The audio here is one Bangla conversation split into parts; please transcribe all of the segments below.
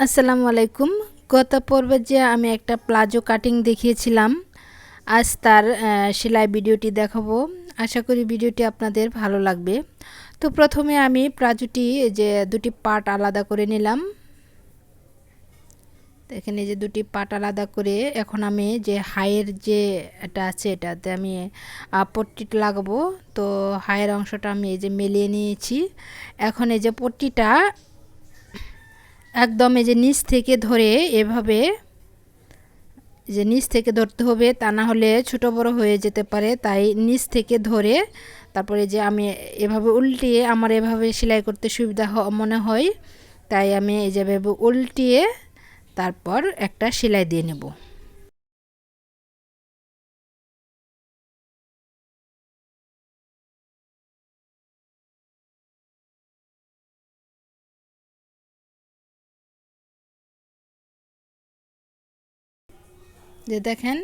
আসসালামু আলাইকুম। গত পর্বে যে আমি একটা প্লাজো কাটিং দেখিয়েছিলাম, আজ তার সেলাই ভিডিওটি দেখাবো। আশা করি ভিডিওটি আপনাদের ভালো লাগবে। তো প্রথমে আমি প্লাজোটি যে দুটি পার্ট আলাদা করে নিলাম। দেখেন এই যে দুটি পার্ট আলাদা করে এখন আমি যে হাইয়ের যে এটা আছে এটাতে আমি পট্টিটা লাগাবো। তো হাইয়ের অংশটা আমি এই যে মেলিয়ে নিয়েছি। এখন এই যে পট্টিটা একদম এই যে নিচ থেকে ধরে এভাবে যে নিচ থেকে ধরতে হবে, তা না হলে ছোট বড় হয়ে যেতে পারে। তাই নিচ থেকে ধরে তারপরে যে আমি এভাবে উল্টিয়ে আমার এভাবে সেলাই করতে সুবিধা মনে হয়, তাই আমি এই যেভাবে উল্টিয়ে তারপর একটা সেলাই দিয়ে নেব। যে দেখেন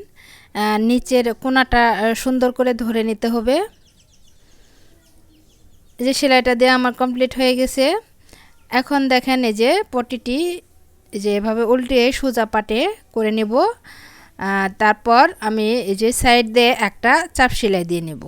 নিচের কোণাটা সুন্দর করে ধরে নিতে হবে। এই যে সেলাইটা দিয়ে আমার কমপ্লিট হয়ে গেছে। এখন দেখেন এই যে পট্টিটি যে এভাবে উল্টে সোজা পাটে করে নেব। তারপর আমি এই যে সাইড দিয়ে একটা চাপ সেলাই দিয়ে নেব।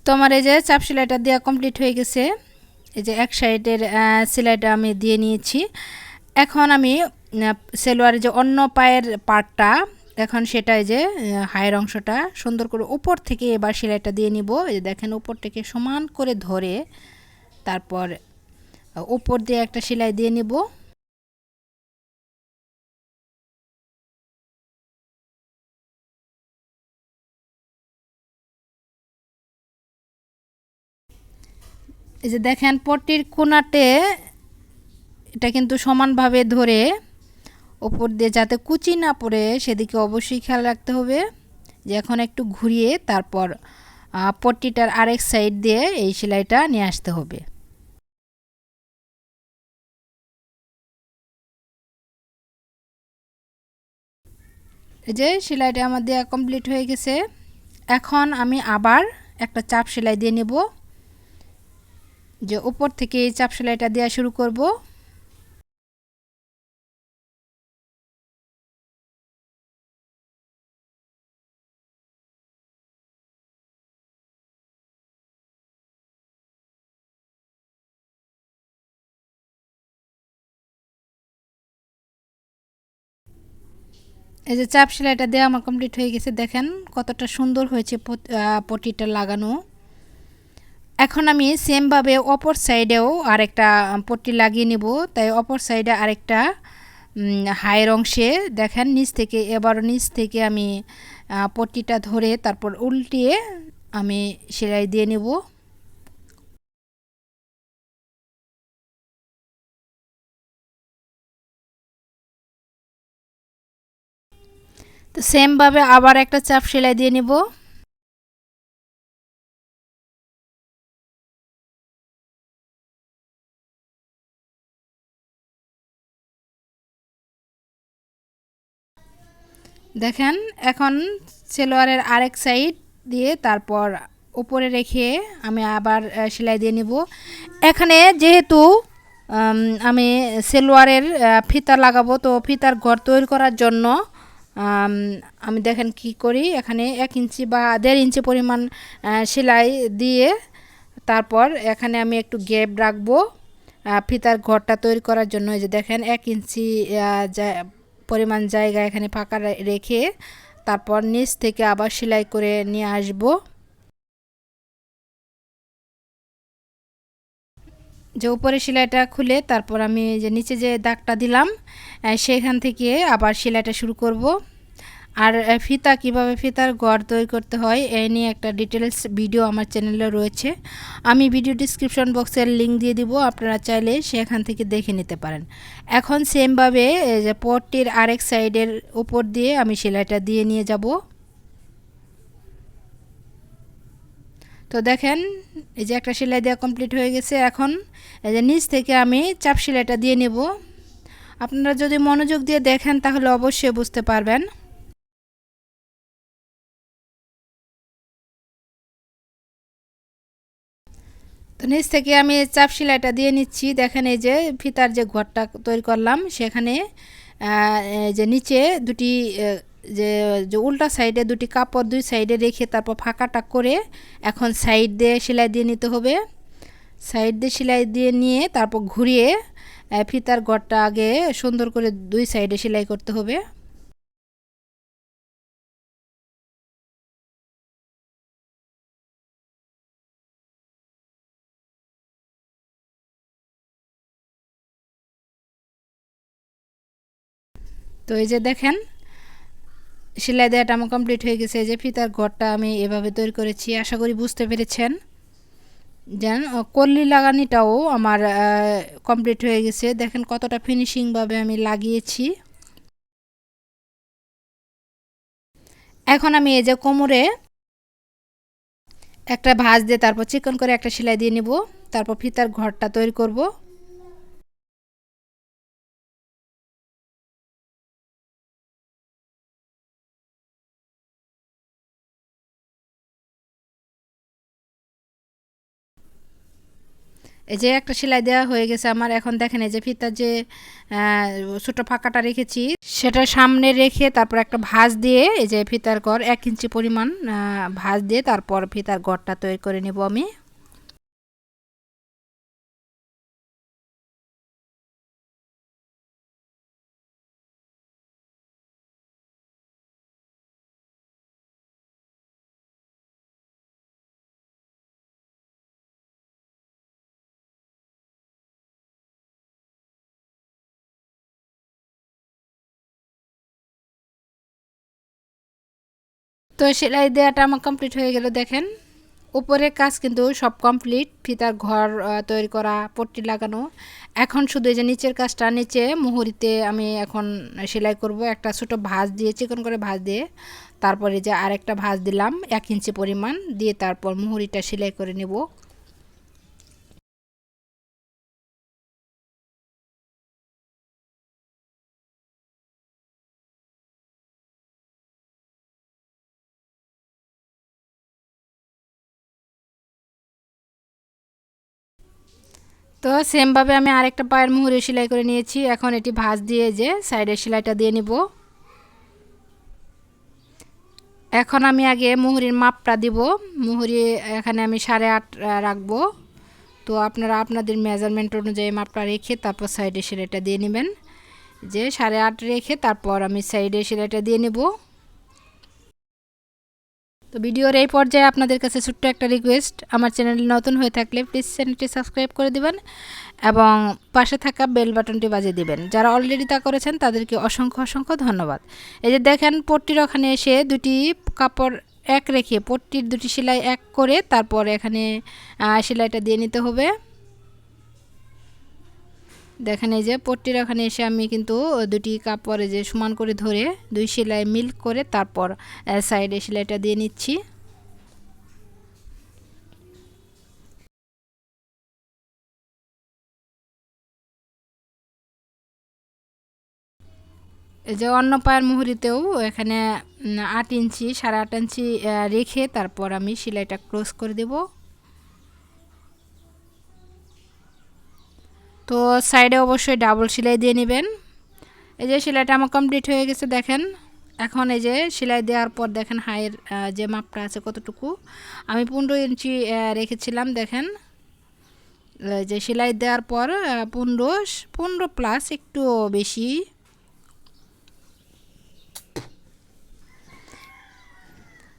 তো আমার এই যে চাপ সেলাইটা দেওয়া কমপ্লিট হয়ে গেছে। এই যে এক সাইডের সেলাইটা আমি দিয়ে নিয়েছি। এখন আমি সেলোয়ারের যে অন্য পায়ের পার্টটা, এখন সেটা এই যে হায়ের অংশটা সুন্দর করে উপর থেকে এবার সেলাইটা দিয়ে নিব। এই যে দেখেন উপর থেকে সমান করে ধরে তারপর উপর দিয়ে একটা সেলাই দিয়ে নিব। এই যে দেখেন পট্টির কোণাতে এটা কিন্তু সমানভাবে ধরে উপর দিয়ে যাতে কুচি না পড়ে সেদিকে অবশ্যই খেয়াল রাখতে হবে। যে এখন একটু ঘুরিয়ে তারপর পট্টিটার আরেক সাইড দিয়ে এই সেলাইটা নিয়ে আসতে হবে। এই যে সেলাইটা আমার দেওয়া কমপ্লিট হয়ে গেছে। এখন আমি আবার একটা চাপ সেলাই দিয়ে নেব। যে উপর থেকে এই চাপ সেলাইটা দেওয়া শুরু করব। এই যে চাপ সেলাইটা দেওয়া আমার কমপ্লিট হয়ে গেছে। দেখেন কতটা সুন্দর হয়েছে পট্টিটা লাগানো। এখন আমি সেমভাবে অপর সাইডেও আরেকটা পট্টি লাগিয়ে নেব। তাই অপর সাইডে আরেকটা হায়ের অংশে দেখেন নিচ থেকে এবার নিচ থেকে আমি পট্টিটা ধরে তারপর উল্টিয়ে আমি সেলাই দিয়ে নেব। তো সেমভাবে আবার একটা চাপ সেলাই দিয়ে নেব। দেখেন এখন সেলোয়ারের আরেক সাইড দিয়ে তারপর উপরে রেখে আমি আবার সেলাই দিয়ে নেব। এখানে যেহেতু আমি সেলোয়ারের ফিতা লাগাবো, তো ফিতার ঘর তৈরি করার জন্য আমি দেখেন কি করি, এখানে 1 ইঞ্চি বা 1.5 ইঞ্চি পরিমাণ সেলাই দিয়ে তারপর এখানে আমি একটু গ্যাপ রাখবো ফিতার ঘরটা তৈরি করার জন্য। এই যে দেখেন 1 ইঞ্চি পরিমাণ জায়গা এখানে ফাঁকা রেখে তারপর নিচ থেকে আবার সেলাই করে নিয়ে আসব। যে উপরে সেলাইটা খুলে তারপর আমি যে নিচে যে দাগটা দিলাম সেখান থেকে আবার সেলাইটা শুরু করব। আর ফিতা কিভাবে ফিতার ঘর তৈরি করতে হয় এই নিয়ে একটা ডিটেলস ভিডিও আমার চ্যানেলে রয়েছে। আমি ভিডিও ডিসক্রিপশন বক্সের লিংক দিয়ে দিব, আপনারা চাইলে সেখান থেকে দেখে নিতে পারেন। এখন সেমভাবে যে পট্টির আরেক সাইডের উপর দিয়ে আমি সেলাইটা দিয়ে নিয়ে যাব। তো তো দেখেন এই যে একটা সেলাই দেওয়া কমপ্লিট হয়ে গেছে। এখন এই যে নিচ থেকে আমি চাপ সেলাইটা দিয়ে নেব। আপনারা যদি মনোযোগ দিয়ে দেখেন তাহলে অবশ্যই বুঝতে পারবেন। তো নিচ থেকে আমি চাপ সেলাইটা দিয়ে নিচ্ছি। দেখেন এই যে ফিতার যে ঘরটা তৈরি করলাম সেখানে যে নিচে দুটি যে যে উল্টা সাইডে দুটি কাপড় দুই সাইডে রেখে তারপর ফাঁকাটা করে এখন সাইড দিয়ে সেলাই দিয়ে নিতে হবে। সাইড দিয়ে সেলাই দিয়ে নিয়ে তারপর ঘুরিয়ে ফিতার ঘরটা আগে সুন্দর করে দুই সাইডে সেলাই করতে হবে। তো এই যে দেখেন সেলাই দেওয়াটা আমার কমপ্লিট হয়ে গেছে। এই যে ফিতার ঘরটা আমি এভাবে তৈরি করেছি, আশা করি বুঝতে পেরেছেন। যেন কলি লাগানিটাও আমার কমপ্লিট হয়ে গেছে। দেখেন কতটা ফিনিশিংভাবে আমি লাগিয়েছি। এখন আমি এই যে কোমরে একটা ভাঁজ দিয়ে তারপর চিকন করে একটা সেলাই দিয়ে নিব, তারপর ফিতার ঘরটা তৈরি করব। এই যে একটা সেলাই দেওয়া হয়ে গেছে আমার। এখন দেখেন এই যে ফিতার যে ছোট ফাঁকাটা রেখেছি সেটা সামনে রেখে তারপর একটা ভাঁজ দিয়ে এই যে ফিতার ঘর 1 ইঞ্চি পরিমাণ ভাঁজ দিয়ে তারপর ফিতার ঘরটা তৈরি করে নেব আমি। তো সেলাই দেওয়াটা আমার কমপ্লিট হয়ে গেল। দেখেন উপরের কাজ কিন্তু সব কমপ্লিট, ফিতার ঘর তৈরি করা, পট্টি লাগানো। এখন শুধু এই যে নিচের কাজটা, নিচে মুহুরিতে আমি এখন সেলাই করব। একটা ছোট ভাঁজ দিয়ে চিকন করে ভাঁজ দিয়ে তারপরে যে আরেকটা ভাঁজ দিলাম 1 ইঞ্চি পরিমাণ দিয়ে তারপর মুহুরিটা সেলাই করে নেব। তো সেমভাবে আমি আরেকটা পায়ের মুহুরি সেলাই করে নিয়েছি। এখন এটি ভাঁজ দিয়ে যে সাইডের সেলাইটা দিয়ে নিব। এখন আমি আগে মুহুরির মাপটা দিব। মুহুরি এখানে আমি 8.5 রাখবো। তো আপনারা আপনাদের মেজারমেন্ট অনুযায়ী মাপটা রেখে তারপর সাইডে সেলাইটা দিয়ে নেবেন। যে 8.5 রেখে তারপর আমি সাইডে সেলাইটা দিয়ে নেব। তো ভিডিওর এই পর্যায়ে আপনাদের কাছে ছোট্ট একটা রিকোয়েস্ট, আমার চ্যানেল নতুন হয়ে থাকলে প্লিজ চ্যানেলটি সাবস্ক্রাইব করে দিবেন এবং পাশে থাকা বেল বাটনটি বাজিয়ে দিবেন। যারা অলরেডি তা করেছেন তাদেরকে অসংখ্য অসংখ্য ধন্যবাদ। এই যে দেখেন পট্টির ওখানে এসে দুটি কাপড় এক রেখে পট্টির দুটি সেলাই এক করে তারপর এখানে সেলাইটা দিয়ে নিতে হবে। দেখেন এই যে পট্টির ওখানে এসে আমি কিন্তু দুটি কাপড়ে যে সমান করে ধরে দুই সেলাই মিল করে তারপর সাইডে সেলাইটা দিয়ে নিচ্ছি। এই যে অন্য পায়ের মুহুরিতেও এখানে 8 ইঞ্চি 8.5 ইঞ্চি রেখে তারপর আমি সেলাইটা ক্লোজ করে দেব। তো সাইডে অবশ্যই ডাবল সেলাই দিয়ে নেবেন। এই যে সেলাইটা আমার কমপ্লিট হয়ে গেছে। দেখেন এখন এই যে সেলাই দেওয়ার পর দেখেন হাইয়ের যে মাপটা আছে কতটুকু, আমি 15 ইঞ্চি রেখেছিলাম। দেখেন যে সেলাই দেওয়ার পর 15 প্লাস একটু বেশি।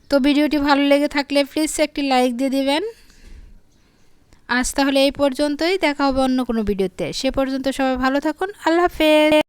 তো ভিডিওটি ভালো লেগে থাকলে প্লিজ একটি লাইক দিয়ে দিবেন। আজ তাহলে এই পর্যন্তই, দেখা হবে অন্য কোনো ভিডিওতে। সে পর্যন্ত সবাই ভালো থাকুন। আল্লাহ হাফেজ।